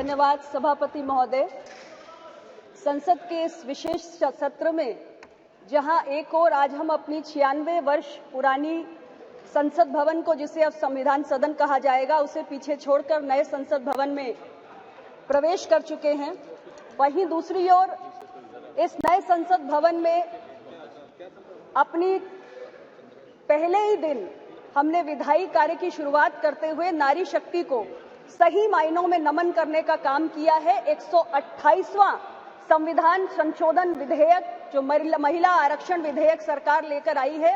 धन्यवाद सभापति महोदय। संसद के इस विशेष सत्र में जहां एक ओर आज हम अपनी 96 वर्ष पुरानी संसद भवन को, जिसे अब संविधान सदन कहा जाएगा, उसे पीछे छोड़कर नए संसद भवन में प्रवेश कर चुके हैं, वहीं दूसरी ओर इस नए संसद भवन में अपनी पहले ही दिन हमने विधायी कार्य की शुरुआत करते हुए नारी शक्ति को सही मायनों में नमन करने का काम किया है। 128वां संविधान संशोधन विधेयक, जो महिला आरक्षण विधेयक सरकार लेकर आई है,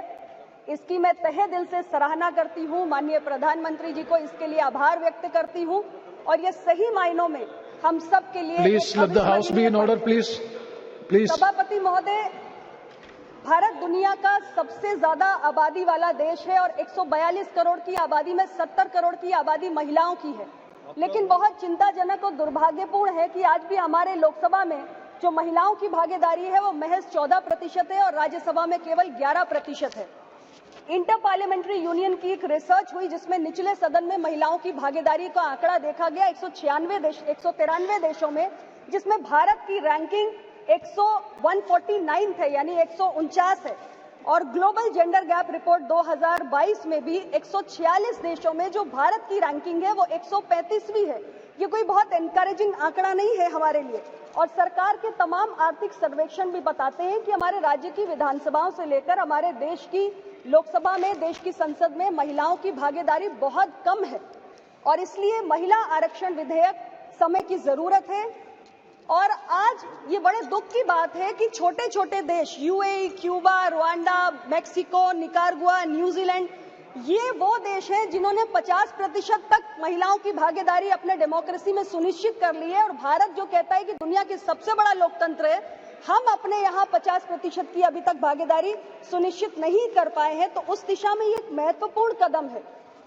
इसकी मैं तहे दिल से सराहना करती हूं। माननीय प्रधानमंत्री जी को इसके लिए आभार व्यक्त करती हूं और ये सही मायनों में हम सब के लिए। Please let the house be in order, please. सभापति महोदय, भारत दुनिया का सबसे ज्यादा आबादी वाला देश है और 142 करोड़ की आबादी में 70 करोड़ की आबादी महिलाओं की है। लेकिन बहुत चिंताजनक और दुर्भाग्यपूर्ण है कि आज भी हमारे लोकसभा में जो महिलाओं की भागीदारी है वो महज 14% है और राज्यसभा में केवल 11% है। इंटर पार्लियामेंट्री यूनियन की एक रिसर्च हुई जिसमें निचले सदन में महिलाओं की भागीदारी का आंकड़ा देखा गया 193 देशों में, जिसमें भारत की रैंकिंग 149 है, यानी 149 है। और ग्लोबल जेंडर गैप रिपोर्ट 2022 में भी 146 देशों में जो भारत की रैंकिंग है वो 135वीं है। ये कोई बहुत एनकरेजिंग आंकड़ा नहीं है हमारे लिए। और सरकार के तमाम आर्थिक सर्वेक्षण भी बताते हैं कि हमारे राज्य की विधानसभाओं से लेकर हमारे देश की लोकसभा में, देश की संसद में महिलाओं की भागीदारी बहुत कम है और इसलिए महिला आरक्षण विधेयक समय की जरूरत है। और आज ये बड़े दुख की बात है कि छोटे छोटे देश UAE, Cuba, Rwanda, Mexico, Nicaragua, New Zealand, ये वो देश हैं जिन्होंने 50% तक महिलाओं की भागीदारी अपने डेमोक्रेसी में सुनिश्चित कर ली है। और भारत जो कहता है कि दुनिया की सबसे बड़ा लोकतंत्र है, हम अपने यहाँ 50% की अभी तक भागीदारी सुनिश्चित नहीं कर पाए हैं। तो उस दिशा में ये एक महत्वपूर्ण कदम है।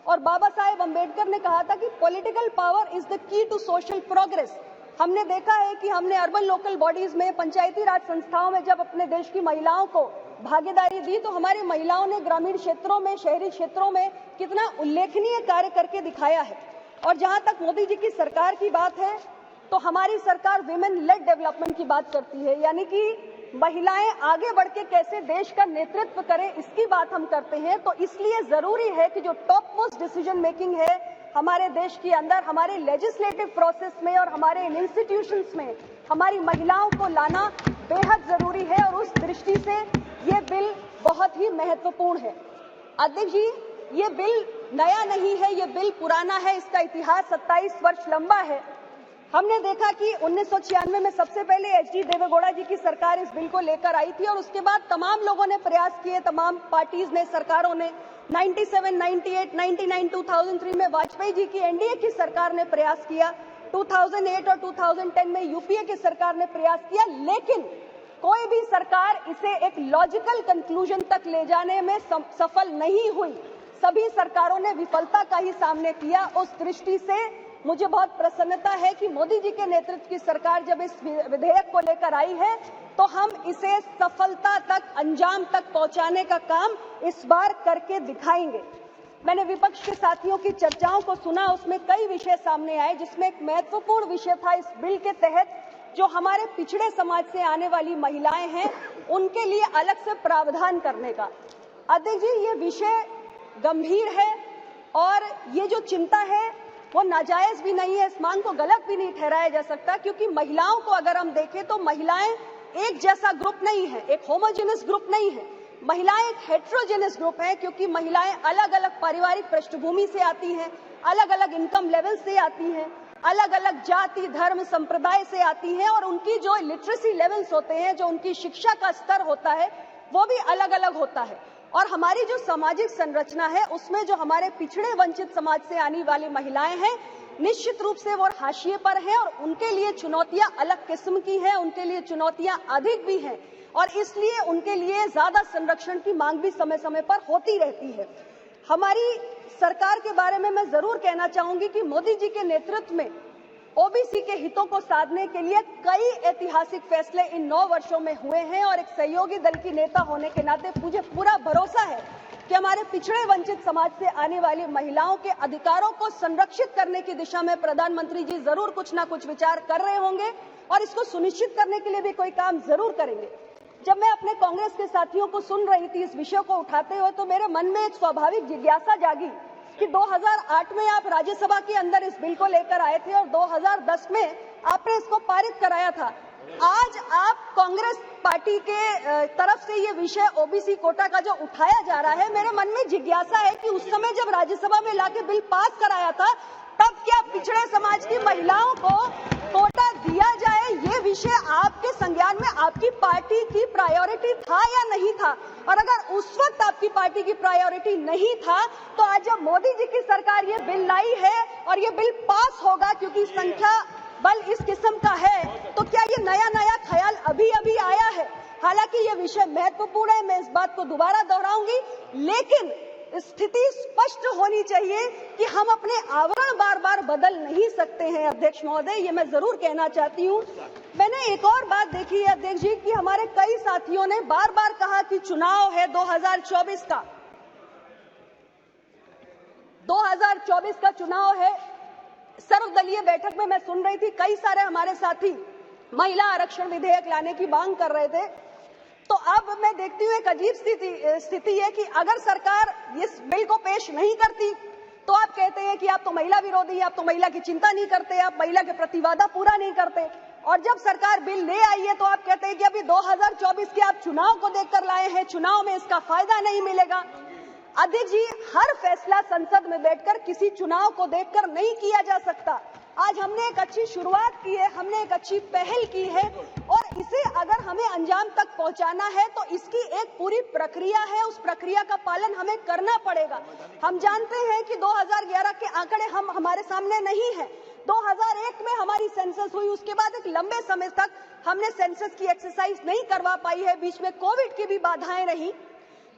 और बाबा साहेब अम्बेडकर ने कहा था कि political power is the key to social progress. हमने देखा है कि हमने अर्बन लोकल बॉडीज में, पंचायती राज संस्थाओं में जब अपने देश की महिलाओं को भागीदारी दी तो हमारी महिलाओं ने ग्रामीण क्षेत्रों में, शहरी क्षेत्रों में कितना उल्लेखनीय कार्य करके दिखाया है। और जहां तक मोदी जी की सरकार की बात है तो हमारी सरकार विमेन लेड डेवलपमेंट की बात करती है, यानी कि महिलाएं आगे बढ़ के कैसे देश का नेतृत्व करें, इसकी बात हम करते हैं। तो इसलिए जरूरी है कि जो टॉप मोस्ट डिसीजन मेकिंग है हमारे देश के अंदर, हमारे लेजिस्लेटिव प्रोसेस में और हमारे इन इंस्टीट्यूशंस में हमारी महिलाओं को लाना बेहद जरूरी है। और उस दृष्टि से ये बिल बहुत ही महत्वपूर्ण है। अध्यक्ष जी, ये बिल नया नहीं है, ये बिल पुराना है, इसका इतिहास 27 वर्ष लंबा है। हमने देखा कि 1996 में सबसे पहले एचडी देवेगौड़ा जी की सरकार इस बिल को लेकर आई थी और उसके बाद तमाम लोगों ने प्रयास किए, तमाम पार्टीज ने, सरकारों ने। 97, 98, 99, 2003 में वाजपेयी जी की एनडीए की सरकार ने प्रयास किया। 2008 और 2010 में यूपीए की सरकार ने प्रयास किया, लेकिन कोई भी सरकार इसे एक लॉजिकल कंक्लूजन तक ले जाने में सफल नहीं हुई। सभी सरकारों ने विफलता का ही सामना किया। उस दृष्टि से मुझे बहुत प्रसन्नता है कि मोदी जी के नेतृत्व की सरकार जब इस विधेयक को लेकर आई है तो हम इसे सफलता तक, अंजाम तक पहुंचाने का काम इस बार करके दिखाएंगे। मैंने विपक्ष के साथियों की चर्चाओं को सुना, उसमें कई विषय सामने आए, जिसमें एक महत्वपूर्ण विषय था इस बिल के तहत जो हमारे पिछड़े समाज से आने वाली महिलाएं हैं उनके लिए अलग से प्रावधान करने का। अध्यक्ष जी, ये विषय गंभीर है और ये जो चिंता है वो नाजायज भी नहीं है, इस मांग को गलत भी नहीं ठहराया जा सकता, क्योंकि महिलाओं को अगर हम देखें तो महिलाएं एक जैसा ग्रुप नहीं है, एक होमोजेनस ग्रुप नहीं है। महिलाएं एक हेट्रोजेनस ग्रुप है, क्योंकि महिलाएं अलग अलग पारिवारिक पृष्ठभूमि से आती हैं, अलग अलग इनकम लेवल से आती हैं, अलग अलग जाति, धर्म, संप्रदाय से आती हैं और उनकी जो लिटरेसी लेवल्स होते हैं, जो उनकी शिक्षा का स्तर होता है, वो भी अलग अलग होता है। और हमारी जो सामाजिक संरचना है उसमें जो हमारे पिछड़े वंचित समाज से आने वाली महिलाएं हैं, निश्चित रूप से वो हाशिए पर हैं और उनके लिए चुनौतियां अलग किस्म की हैं, उनके लिए चुनौतियां अधिक भी हैं और इसलिए उनके लिए ज्यादा संरक्षण की मांग भी समय समय पर होती रहती है। हमारी सरकार के बारे में मैं जरूर कहना चाहूंगी कि मोदी जी के नेतृत्व में ओबीसी के हितों को साधने के लिए कई ऐतिहासिक फैसले इन 9 वर्षों में हुए हैं और एक सहयोगी दल की नेता होने के नाते मुझे पूरा भरोसा है कि हमारे पिछड़े वंचित समाज से आने वाली महिलाओं के अधिकारों को संरक्षित करने की दिशा में प्रधानमंत्री जी जरूर कुछ ना कुछ विचार कर रहे होंगे और इसको सुनिश्चित करने के लिए भी कोई काम जरूर करेंगे। जब मैं अपने कांग्रेस के साथियों को सुन रही थी इस विषय को उठाते हुए, तो मेरे मन में एक स्वाभाविक जिज्ञासा जागी कि 2008 में आप राज्यसभा के अंदर इस बिल को लेकर आए थे और 2010 में आपने इसको पारित कराया था। आज आप कांग्रेस पार्टी के तरफ से ये विषय ओबीसी कोटा का जो उठाया जा रहा है, मेरे मन में जिज्ञासा है कि उस समय जब राज्यसभा में लाके बिल पास कराया था, तब क्या पिछड़े समाज की महिलाओं को कोटा दिया जाए, ये विषय आपके संज्ञान में आपकी पार्टी की प्रायोरिटी था या नहीं था? और अगर उस वक्त आपकी पार्टी की प्रायोरिटी नहीं था, तो आज जब मोदी जी की सरकार ये बिल लाई है और ये बिल पास होगा क्योंकि संख्या बल इस किस्म का है, तो क्या ये नया ख्याल अभी अभी आया है? हालांकि ये विषय महत्वपूर्ण है, मैं इस बात को दोबारा दोहराऊंगी, लेकिन स्थिति स्पष्ट होनी चाहिए कि हम अपने आवरण बार बार बदल नहीं सकते हैं। अध्यक्ष महोदय, ये मैं जरूर कहना चाहती हूँ। मैंने एक और बात देखी है अध्यक्ष जी कि हमारे कई साथियों ने बार बार कहा कि चुनाव है 2024 का, 2024 का चुनाव है। सर्वदलीय बैठक में मैं सुन रही थी, कई सारे हमारे साथी महिला आरक्षण विधेयक लाने की मांग कर रहे थे। तो अब मैं देखती हूँ एक अजीब स्थिति है कि अगर सरकार इस बिल को पेश नहीं करती तो आप कहते हैं कि आप तो महिला विरोधी हैं, आप तो महिला की चिंता नहीं करते, आप महिला के प्रतिवादा पूरा नहीं करते। और जब सरकार बिल ले आई है तो आप कहते हैं कि अभी 2024 के आप चुनाव को देखकर लाए हैं, चुनाव में इसका फायदा नहीं मिलेगा। अध्यक्ष जी, हर फैसला संसद में बैठकर किसी चुनाव को देखकर नहीं किया जा सकता। आज हमने एक अच्छी शुरुआत की है, हमने एक अच्छी पहल की है और इसे अगर हमें अंजाम तक पहुंचाना है तो इसकी एक पूरी प्रक्रिया है, उस प्रक्रिया का पालन हमें करना पड़ेगा। हम जानते हैं कि 2011 के आंकड़े हमारे सामने नहीं है। 2001 में हमारी सेंसस हुई, उसके बाद एक लंबे समय तक हमने सेंसस की एक्सरसाइज नहीं करवा पाई है, बीच में कोविड की भी बाधाएं रही।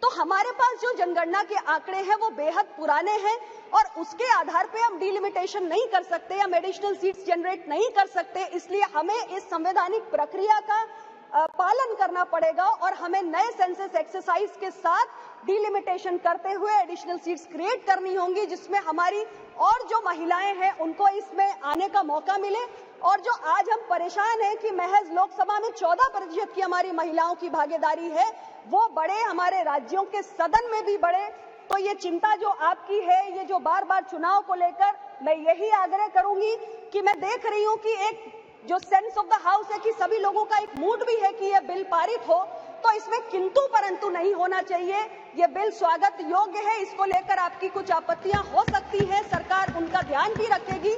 तो हमारे पास जो जनगणना के आंकड़े हैं वो बेहद पुराने हैं और उसके आधार पे हम डिलिमिटेशन नहीं कर सकते, हम एडिशनल सीट्स जनरेट नहीं कर सकते। इसलिए हमें इस संवैधानिक प्रक्रिया का पालन करना पड़ेगा और हमें नए सेंसस एक्सरसाइज के साथ डिलिमिटेशन करते हुए एडिशनल सीट्स क्रिएट करनी होंगी, जिसमें हमारी और जो महिलाएं हैं उनको इसमें आने का मौका मिले। और जो आज हम परेशान हैं कि महज लोकसभा में 14% की हमारी महिलाओं की भागीदारी है, वो बढ़े, हमारे राज्यों के सदन में भी बढ़े। तो ये चिंता जो आपकी है, ये जो बार बार चुनाव को लेकर, मैं यही आग्रह करूंगी कि मैं देख रही हूं कि एक जो सेंस ऑफ द हाउस है कि सभी लोगों का एक मूड भी है कि ये बिल पारित हो, तो इसमें किंतु परंतु नहीं होना चाहिए। ये बिल स्वागत योग्य है, इसको लेकर आपकी कुछ आपत्तियां हो सकती हैं, सरकार उनका ध्यान भी रखेगी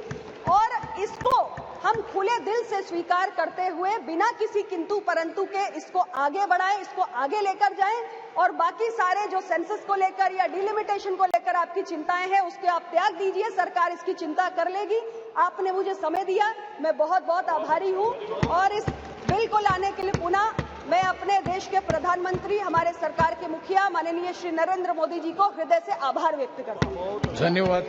और इसको हम खुले दिल से स्वीकार करते हुए बिना किसी किंतु परंतु के इसको आगे बढ़ाएं, इसको आगे लेकर जाएं और बाकी सारे जो सेंसस को लेकर या डिलिमिटेशन को लेकर आपकी चिंताएं हैं उसके आप त्याग दीजिए, सरकार इसकी चिंता कर लेगी। आपने मुझे समय दिया, मैं बहुत बहुत आभारी हूं और इस बिल को लाने के लिए पुनः मैं अपने देश के प्रधानमंत्री, हमारे सरकार के मुखिया माननीय श्री नरेंद्र मोदी जी को हृदय से आभार व्यक्त करता हूं। धन्यवाद।